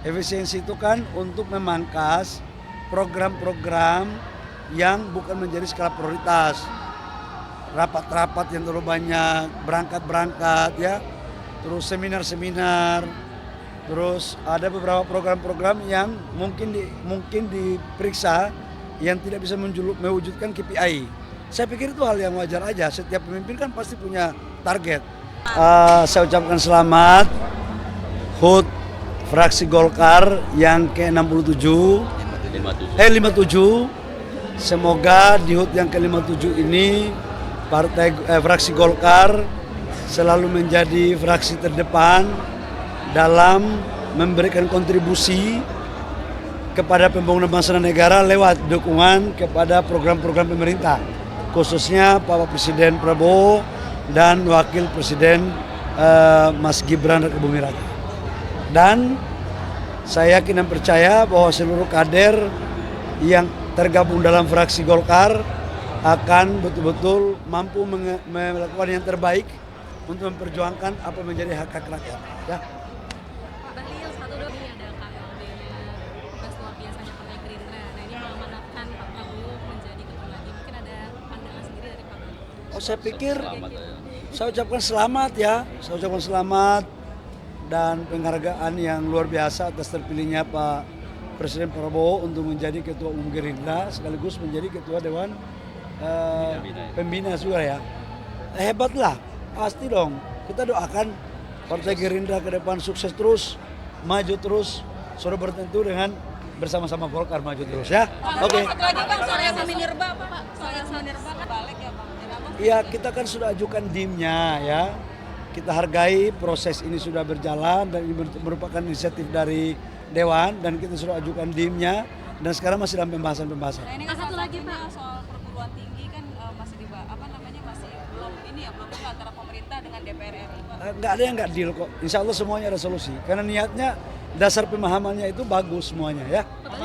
Efisiensi itu kan untuk memangkas program-program yang bukan menjadi skala prioritas. Rapat-rapat yang terlalu banyak, berangkat-berangkat ya, terus seminar-seminar, terus ada beberapa program-program yang mungkin diperiksa yang tidak bisa mewujudkan KPI. Saya pikir itu hal yang wajar aja, setiap pemimpin kan pasti punya target. Saya ucapkan selamat HUT fraksi Golkar yang ke-67, 57. Semoga di HUT yang ke-57 ini fraksi Golkar selalu menjadi fraksi terdepan dalam memberikan kontribusi kepada pembangunan bangsa dan negara lewat dukungan kepada program-program pemerintah, khususnya Bapak Presiden Prabowo dan Wakil Presiden Mas Gibran Rakebuming Raka. Dan saya yakin dan percaya bahwa seluruh kader yang tergabung dalam fraksi Golkar akan betul-betul mampu melakukan yang terbaik untuk memperjuangkan apa menjadi hak-hak rakyat. Ya. Pak Bahlil, satu dong ini ada KLB-nya tugas luar biasanya Partai Gerindra. Nah ini mengamanatkan Pak Prabowo menjadi ketua lagi. Mungkin ada pandangan sendiri dari Pak Prabowo. Saya pikir saya ucapkan selamat ya. Saya ucapkan selamat dan penghargaan yang luar biasa atas terpilihnya Pak Presiden Prabowo untuk menjadi Ketua Umum Gerindra sekaligus menjadi Ketua Dewan Pembina juga ya. Hebatlah, pasti dong. Kita doakan Partai Gerindra ke depan sukses terus, maju terus, sudah bertentu dengan bersama-sama Golkar maju terus ya. Oke. Satu lagi Bang, soal Saminirba Pak. Soal Saminirba kan balik ya Bang. Iya, kita kan sudah ajukan DIM-nya ya. Kita hargai proses ini sudah berjalan dan ini merupakan inisiatif dari Dewan dan kita sudah ajukan DIM-nya dan sekarang masih dalam pembahasan-pembahasan. Nah ini kan satu lagi Pak soal perguruan tinggi kan masih masih belum antara pemerintah dengan DPR RI Pak. Nggak ada yang nggak deal kok. Insya Allah semuanya ada solusi. Karena niatnya dasar pemahamannya itu bagus semuanya ya. Pak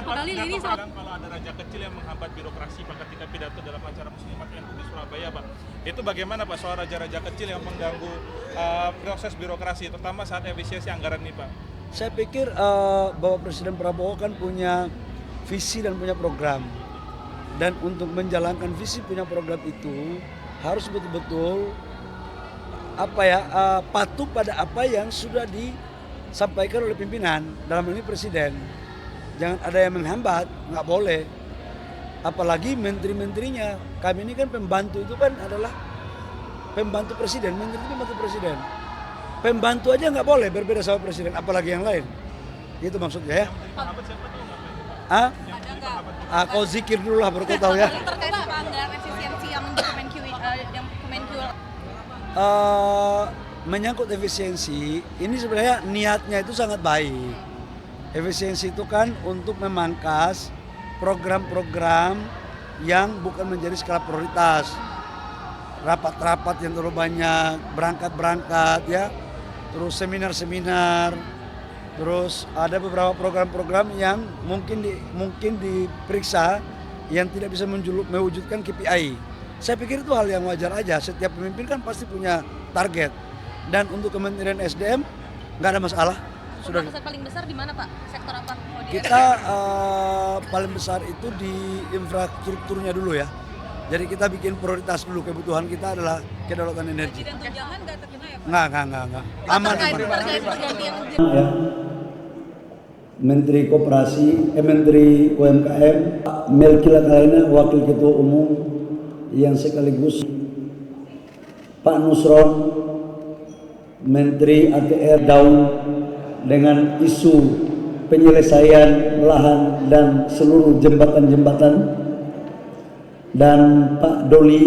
Bahlil ini soal kalau ada raja kecil yang menghambat birokrasi Pak ketika pidato dalam acara Muslimat NU di Surabaya Pak. Itu bagaimana Pak soal raja-raja kecil yang mengganggu proses birokrasi terutama saat efisiensi anggaran ini Pak? Saya pikir Bapak Presiden Prabowo kan punya visi dan punya program. Dan untuk menjalankan visi punya program itu harus betul-betul patuh pada apa yang sudah disampaikan oleh pimpinan, dalam hal ini Presiden. Jangan ada yang menghambat, nggak boleh. Apalagi menteri-menterinya. Kami ini kan pembantu itu kan adalah pembantu Presiden, menteri itu pembantu Presiden. Pembantu aja nggak boleh berbeda sama Presiden, apalagi yang lain. Itu maksudnya ya. Kau zikir dulu lah baru kau tahu ya. terkait Pak anggaran efisiensi yang Kemenq Menyangkut efisiensi, ini sebenarnya niatnya itu sangat baik. Efisiensi itu kan untuk memangkas program-program yang bukan menjadi skala prioritas. Rapat-rapat yang terlalu banyak, berangkat-berangkat ya, terus seminar-seminar, terus ada beberapa program-program yang mungkin diperiksa yang tidak bisa mewujudkan KPI. Saya pikir itu hal yang wajar aja, setiap pemimpin kan pasti punya target. Dan untuk Kementerian SDM nggak ada masalah. Sudah paling besar di mana Pak? Sektor apa? Kita paling besar itu di infrastrukturnya dulu ya. Jadi kita bikin prioritas dulu, kebutuhan kita adalah kedaulatan energi. Dan tunjangan nggak terkena ya Pak? Nggak. Aman. Pergantian Ya. Menteri Koperasi, Menteri UMKM, Melki Lakalina, Wakil Ketua Umum yang sekaligus Pak Nusron, Menteri ATR Daun dengan isu penyelesaian lahan dan seluruh jembatan-jembatan, dan Pak Doli,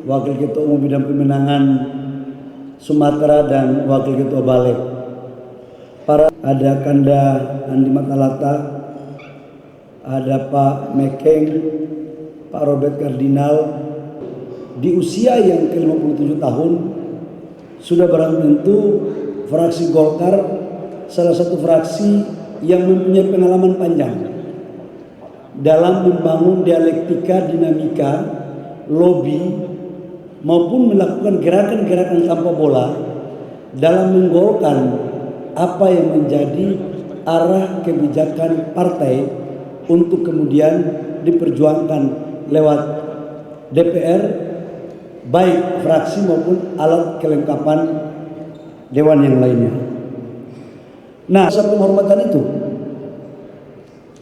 Wakil Ketua Umum Bidang Pemenangan Sumatera dan Wakil Ketua Balik. Ada Kanda Andi Matalata, ada Pak Mekeng, Pak Robert Kardinal. Di usia yang ke-57 tahun sudah barang tentu fraksi Golkar salah satu fraksi yang mempunyai pengalaman panjang dalam membangun dialektika, dinamika, lobby maupun melakukan gerakan-gerakan tanpa bola dalam menggolkan apa yang menjadi arah kebijakan partai untuk kemudian diperjuangkan lewat DPR, baik fraksi maupun alat kelengkapan dewan yang lainnya. Nah, satu penghormatan itu.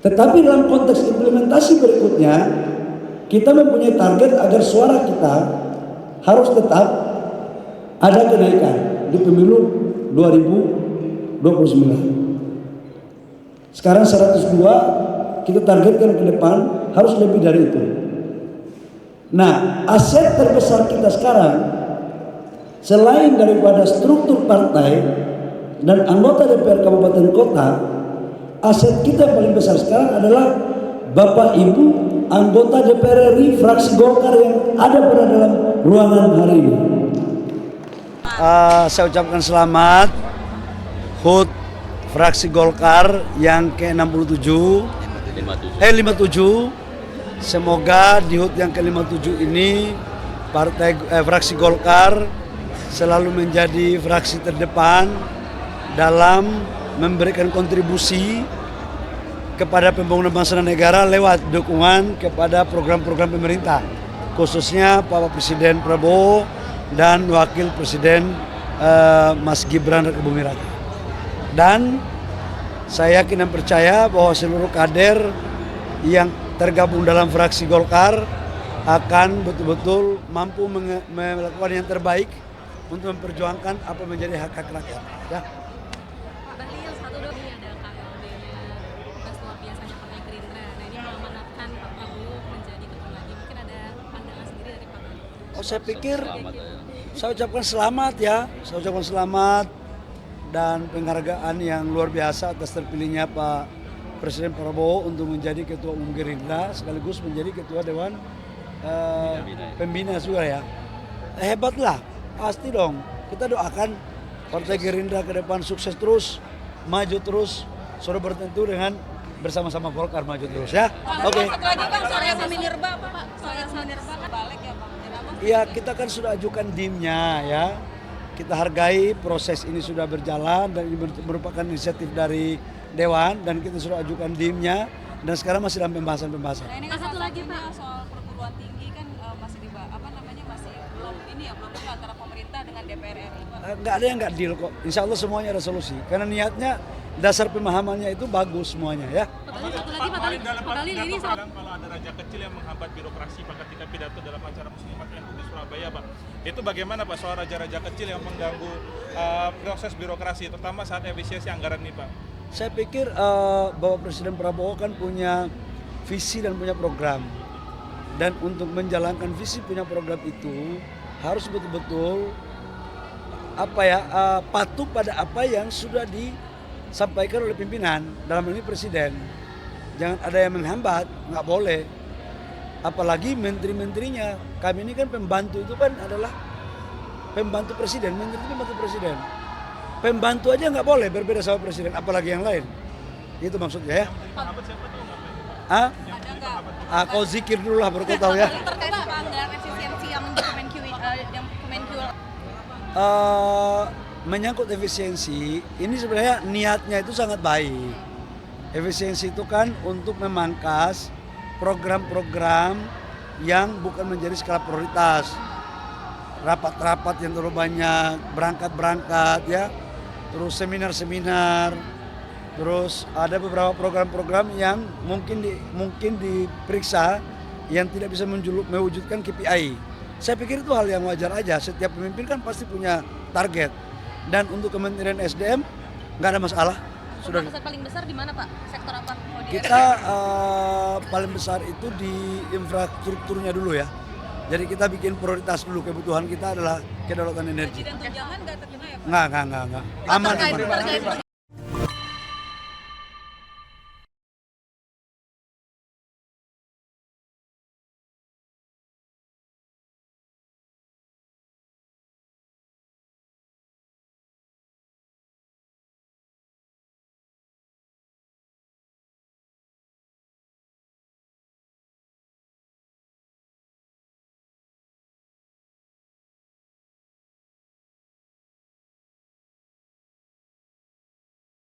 Tetapi dalam konteks implementasi berikutnya, kita mempunyai target agar suara kita harus tetap ada kenaikan di pemilu 2029. Sekarang 102, kita targetkan ke depan harus lebih dari itu. Nah, aset terbesar kita sekarang selain daripada struktur partai dan anggota DPR kabupaten kota, aset kita yang paling besar sekarang adalah Bapak Ibu anggota DPR RI fraksi Golkar yang ada pada dalam ruangan hari ini. Saya ucapkan selamat HUT fraksi Golkar yang ke-57 57. Semoga di HUT yang ke-57 ini fraksi Golkar selalu menjadi fraksi terdepan dalam memberikan kontribusi kepada pembangunan bangsa dan negara lewat dukungan kepada program-program pemerintah, khususnya Bapak Presiden Prabowo dan Wakil Presiden Mas Gibran Raka Buming Raka. Dan saya yakin dan percaya bahwa seluruh kader yang tergabung dalam fraksi Golkar akan betul-betul mampu melakukan yang terbaik untuk memperjuangkan apa menjadi hak-hak rakyat. Ya. Pak Bahlil, satu dong ini ada KLB-nya tugas luar biasanya Partai Gerindra. Nah ini mengamanatkan Pak Prabowo menjadi ketua lagi. Mungkin ada pandangan sendiri dari Pak Bahlil. Oh, saya pikir saya ucapkan selamat ya. Saya ucapkan selamat dan penghargaan yang luar biasa atas terpilihnya Pak Presiden Prabowo untuk menjadi Ketua Umum Gerindra sekaligus menjadi Ketua Dewan Pembina juga ya. Hebatlah, pasti dong. Kita doakan Partai Gerindra ke depan sukses terus, maju terus, sudah bertentu dengan bersama-sama Golkar maju terus ya. Oke. Satu lagi Bang, soal yang Minerba apa Pak? Soal yang Minerba kan balik ya Bang. Iya, kita kan sudah ajukan DIM-nya ya. Kita hargai proses ini sudah berjalan dan ini merupakan inisiatif dari Dewan dan kita sudah ajukan DIM-nya dan sekarang masih dalam pembahasan-pembahasan. Nah, ini satu lagi Pak, soal perguruan tinggi kan masih masih belum deal antara pemerintah dengan DPR RI. Nggak ada yang nggak deal kok. Insya Allah semuanya ada solusi. Karena niatnya dasar pemahamannya itu bagus semuanya ya. Satu lagi Pak Bahlil ini soal kalau ada raja kecil yang menghambat birokrasi Pak ketika pidato dalam acara Muslimat NU di Surabaya Pak, itu bagaimana Pak soal raja-raja kecil yang mengganggu proses birokrasi terutama saat efisiensi anggaran ini Pak? Saya pikir Bapak Presiden Prabowo kan punya visi dan punya program. Dan untuk menjalankan visi punya program itu harus betul-betul patuh pada apa yang sudah disampaikan oleh pimpinan, dalam hal ini Presiden. Jangan ada yang menghambat, nggak boleh. Apalagi menteri-menterinya. Kami ini kan pembantu itu kan adalah pembantu Presiden, menteri itu pembantu Presiden. Pembantu aja nggak boleh berbeda sama Presiden, apalagi yang lain. Itu maksudnya ya. Ah? Kau zikir dulu lah baru kau tahu ya. terkait anggaran efisiensi yang Menyangkut efisiensi, ini sebenarnya niatnya itu sangat baik. Efisiensi itu kan untuk memangkas program-program yang bukan menjadi skala prioritas. Rapat-rapat yang terlalu banyak, berangkat-berangkat ya. Terus seminar-seminar. Terus ada beberapa program-program yang mungkin diperiksa yang tidak bisa mewujudkan KPI. Saya pikir itu hal yang wajar aja. Setiap pemimpin kan pasti punya target. Dan untuk Kementerian SDM nggak ada masalah. Sudah. Paling besar di mana Pak? Sektor apa? Kita paling besar itu di infrastrukturnya dulu ya. Jadi kita bikin prioritas dulu, kebutuhan kita adalah kedaulatan energi. Dan tunjangan nggak terkena ya Pak? Nggak. Aman.